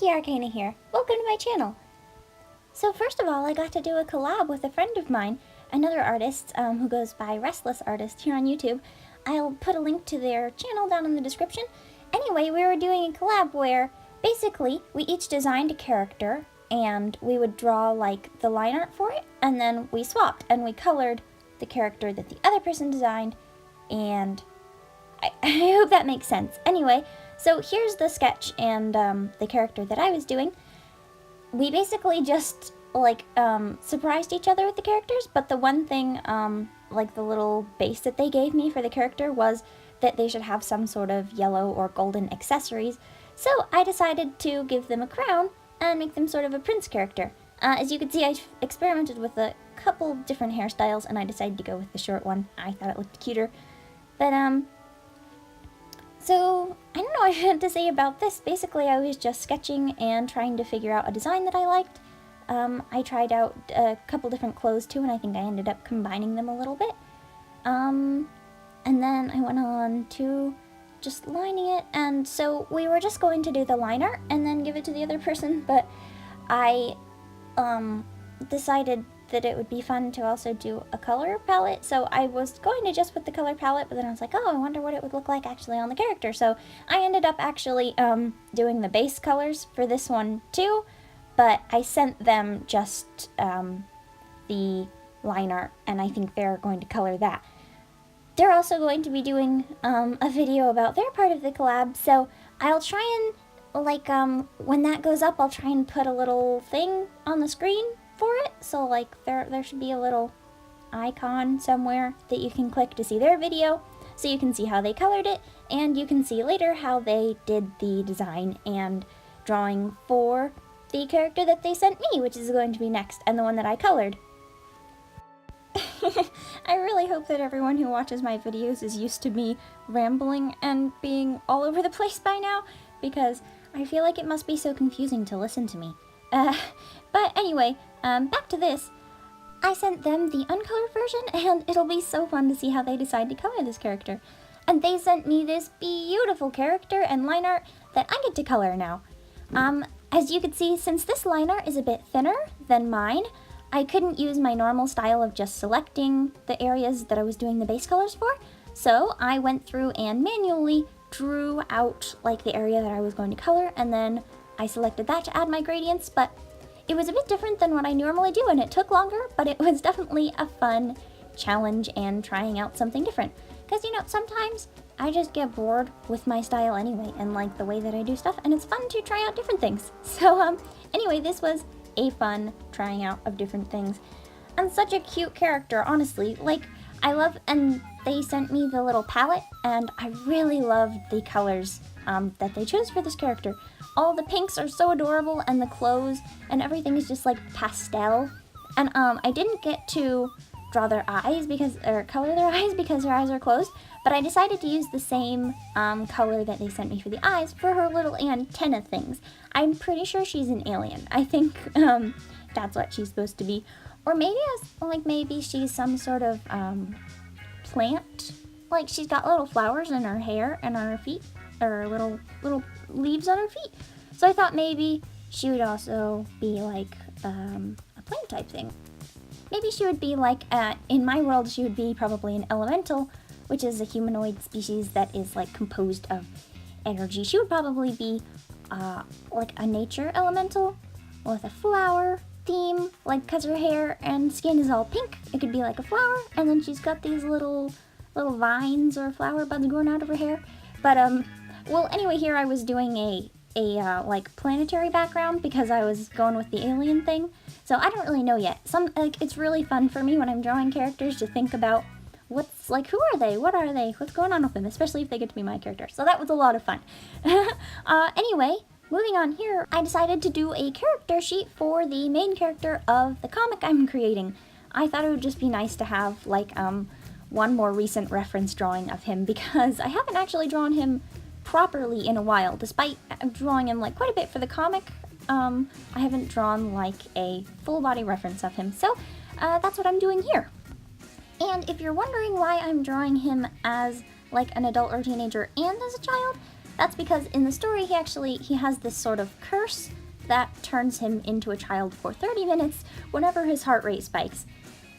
Arcana here. Welcome to my channel. So first of all, I got to do a collab with a friend of mine, another artist who goes by RestlessArtist here on YouTube. I'll put a link to their channel down in the description. Anyway, we were doing a collab where basically we each designed a character and we would draw like the line art for it, and then we swapped and we colored the character that the other person designed, and I hope that makes sense. Anyway, so here's the sketch and the character that I was doing. We basically just like surprised each other with the characters, but the one thing, like the little base that they gave me for the character was that they should have some sort of yellow or golden accessories. So I decided to give them a crown and make them sort of a prince character. As you can see, I experimented with a couple different hairstyles and I decided to go with the short one. I thought it looked cuter. But so, I don't know what I had to say about this. Basically, I was just sketching and trying to figure out a design that I liked. I tried out a couple different clothes too, and I think I ended up combining them a little bit. And then I went on to just lining it, and so we were just going to do the line art and then give it to the other person, but I decided that it would be fun to also do a color palette, so I was going to just put the color palette, but then I was like, oh, I wonder what it would look like actually on the character, so I ended up actually doing the base colors for this one too, but I sent them just the line art, and I think they're going to color that. They're also going to be doing a video about their part of the collab, so I'll try and, like, when that goes up, I'll try and put a little thing on the screen for it, so like there should be a little icon somewhere that you can click to see their video, so you can see how they colored it, and you can see later how they did the design and drawing for the character that they sent me, which is going to be next, and the one that I colored. I really hope that everyone who watches my videos is used to me rambling and being all over the place by now, because I feel like it must be so confusing to listen to me. But anyway, back to this. I sent them the uncolored version, and it'll be so fun to see how they decide to color this character. And they sent me this beautiful character and line art that I get to color now. As you can see, since this line art is a bit thinner than mine, I couldn't use my normal style of just selecting the areas that I was doing the base colors for. So I went through and manually drew out like the area that I was going to color, and then I selected that to add my gradients, but it was a bit different than what I normally do, and it took longer, but it was definitely a fun challenge and trying out something different. Because, you know, sometimes I just get bored with my style anyway, and like the way that I do stuff, and it's fun to try out different things. So, anyway, this was a fun trying out of different things. And such a cute character, honestly. Like, I love, and they sent me the little palette, and I really loved the colors that they chose for this character. All the pinks are so adorable, and the clothes and everything is just like pastel. And I didn't get to draw their eyes or color their eyes because their eyes are closed, but I decided to use the same color that they sent me for the eyes for her little antenna things. I'm pretty sure she's an alien. I think that's what she's supposed to be. Or maybe maybe she's some sort of plant. Like, she's got little flowers in her hair and on her feet, or little leaves on her feet. So I thought maybe she would also be like a plant type thing. Maybe she would be like, in my world, she would be probably an elemental, which is a humanoid species that is like composed of energy. She would probably be like a nature elemental with a flower theme, like because her hair and skin is all pink. It could be like a flower, and then she's got these little vines or flower buds growing out of her hair. But well, anyway, here I was doing a like planetary background because I was going with the alien thing. So I don't really know yet. It's really fun for me when I'm drawing characters to think about what's like, who are they? What are they? What's going on with them? Especially if they get to be my character. So that was a lot of fun. Anyway, moving on here, I decided to do a character sheet for the main character of the comic I'm creating. I thought it would just be nice to have like one more recent reference drawing of him, because I haven't actually drawn him properly in a while. Despite drawing him like quite a bit for the comic, I haven't drawn like a full body reference of him. So that's what I'm doing here. And if you're wondering why I'm drawing him as like an adult or teenager and as a child, That's because in the story he has this sort of curse that turns him into a child for 30 minutes whenever his heart rate spikes.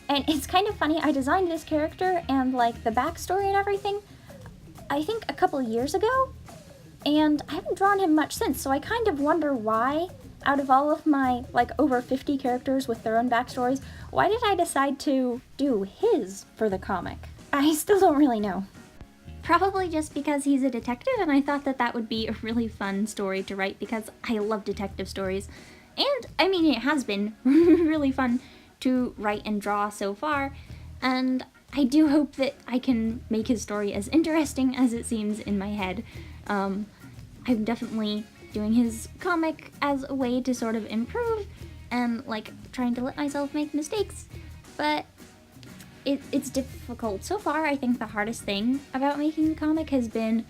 And it's kind of funny, I designed this character and like the backstory and everything, I think a couple years ago, and I haven't drawn him much since, so I kind of wonder why, out of all of my like over 50 characters with their own backstories, why did I decide to do his for the comic? I still don't really know. Probably just because he's a detective, and I thought that that would be a really fun story to write because I love detective stories. And, I mean, it has been really fun to write and draw so far, and I do hope that I can make his story as interesting as it seems in my head. I'm definitely doing his comic as a way to sort of improve and, like, trying to let myself make mistakes, but it's difficult. So far, I think the hardest thing about making the comic has been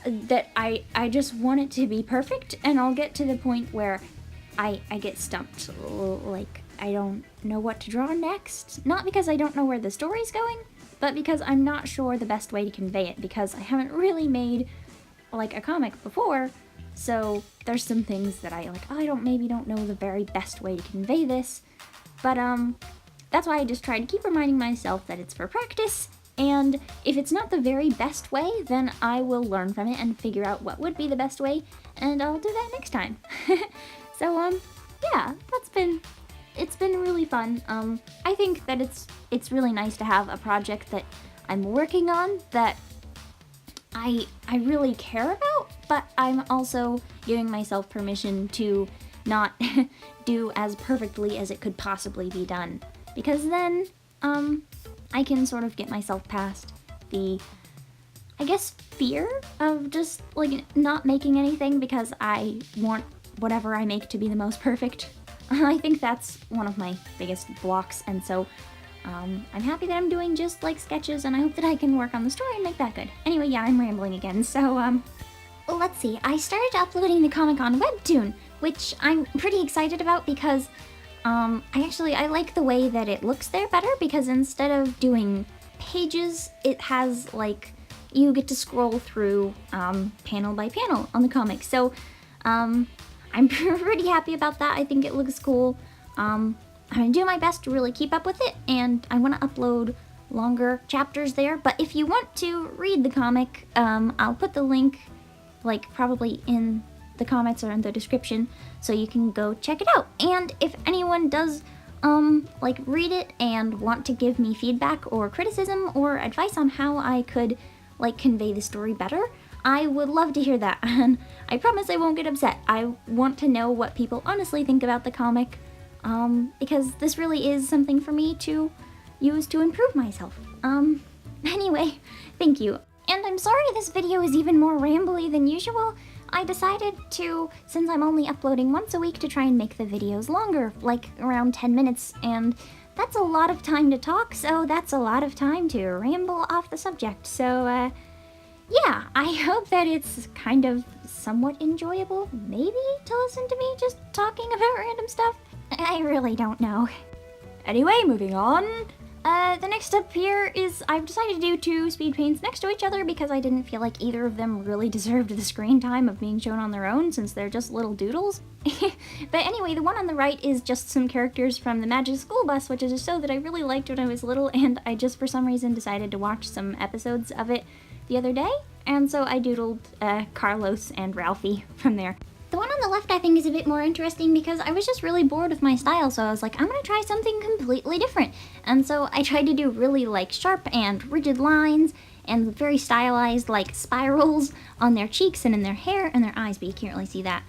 that I just want it to be perfect, and I'll get to the point where I get stumped. Like, I don't know what to draw next. Not because I don't know where the story's going, but because I'm not sure the best way to convey it, because I haven't really made, like, a comic before, so there's some things that I maybe don't know the very best way to convey this, but, that's why I just try to keep reminding myself that it's for practice, and if it's not the very best way, then I will learn from it and figure out what would be the best way, and I'll do that next time. So, yeah, it's been really fun. I think that it's really nice to have a project that I'm working on that I really care about, but I'm also giving myself permission to not do as perfectly as it could possibly be done. Because then, I can sort of get myself past the, I guess, fear of just, like, not making anything because I want whatever I make to be the most perfect. I think that's one of my biggest blocks, and so, I'm happy that I'm doing just, like, sketches, and I hope that I can work on the story and make that good. Anyway, yeah, I'm rambling again, so, let's see. I started uploading the comic on Webtoon, which I'm pretty excited about because I like the way that it looks there better, because instead of doing pages, it has, like, you get to scroll through, panel by panel on the comic. So, I'm pretty happy about that. I think it looks cool. I'm gonna do my best to really keep up with it, and I want to upload longer chapters there. But if you want to read the comic, I'll put the link, like, probably in the comments or in the description, so you can go check it out. And if anyone does like read it and want to give me feedback or criticism or advice on how I could like convey the story better, I would love to hear that. And I promise I won't get upset. I want to know what people honestly think about the comic, because this really is something for me to use to improve myself. Anyway, thank you. And I'm sorry this video is even more rambly than usual. I decided to, since I'm only uploading once a week, to try and make the videos longer, like around 10 minutes, and that's a lot of time to talk, so that's a lot of time to ramble off the subject. So, yeah, I hope that it's kind of somewhat enjoyable, maybe, to listen to me just talking about random stuff. I really don't know. Anyway, moving on. The next step here is I've decided to do two Speedpaints next to each other because I didn't feel like either of them really deserved the screen time of being shown on their own, since they're just little doodles. But anyway, the one on the right is just some characters from the Magic School Bus, which is a show that I really liked when I was little, and I just for some reason decided to watch some episodes of it the other day, and so I doodled Carlos and Ralphie from there. The one on the left I think is a bit more interesting because I was just really bored with my style, so I was like, I'm gonna try something completely different. And so I tried to do really like sharp and rigid lines and very stylized like spirals on their cheeks and in their hair and their eyes, but you can't really see that.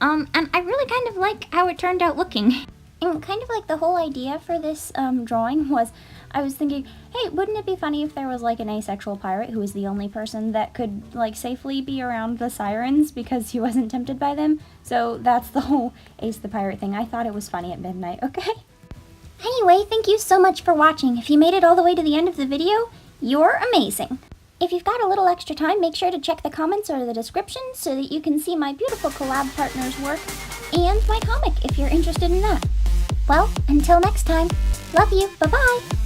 And I really kind of like how it turned out looking. And kind of like the whole idea for this drawing was, I was thinking, hey, wouldn't it be funny if there was like an asexual pirate who was the only person that could like safely be around the sirens because he wasn't tempted by them? So that's the whole Ace the Pirate thing. I thought it was funny at midnight, okay? Anyway, thank you so much for watching. If you made it all the way to the end of the video, you're amazing. If you've got a little extra time, make sure to check the comments or the description so that you can see my beautiful collab partner's work and my comic if you're interested in that. Well, until next time, love you, bye-bye!